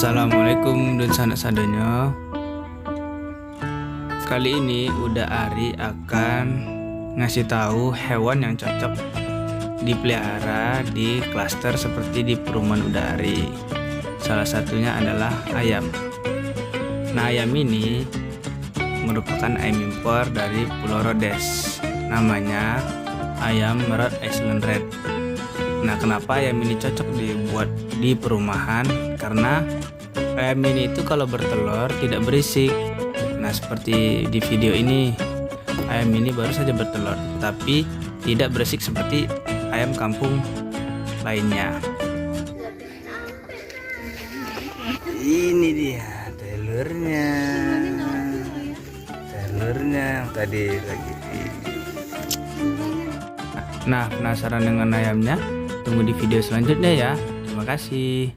Assalamualaikum dan sanak sadanya. Kali ini Uda Ari akan ngasih tahu hewan yang cocok dipelihara di klaster seperti di perumahan Uda Ari. Salah satunya adalah ayam. Nah, ayam ini merupakan ayam impor dari Pulau Rhodes. Namanya ayam Rhode Island Red. Nah, kenapa ayam ini cocok dibuat di perumahan? Karena ayam ini itu kalau bertelur tidak berisik. Nah, seperti di video ini, ayam ini baru saja bertelur, tapi tidak berisik seperti ayam kampung lainnya. Ini dia telurnya yang tadi lagi. Nah, penasaran dengan ayamnya? Tunggu di video selanjutnya ya. Terima kasih.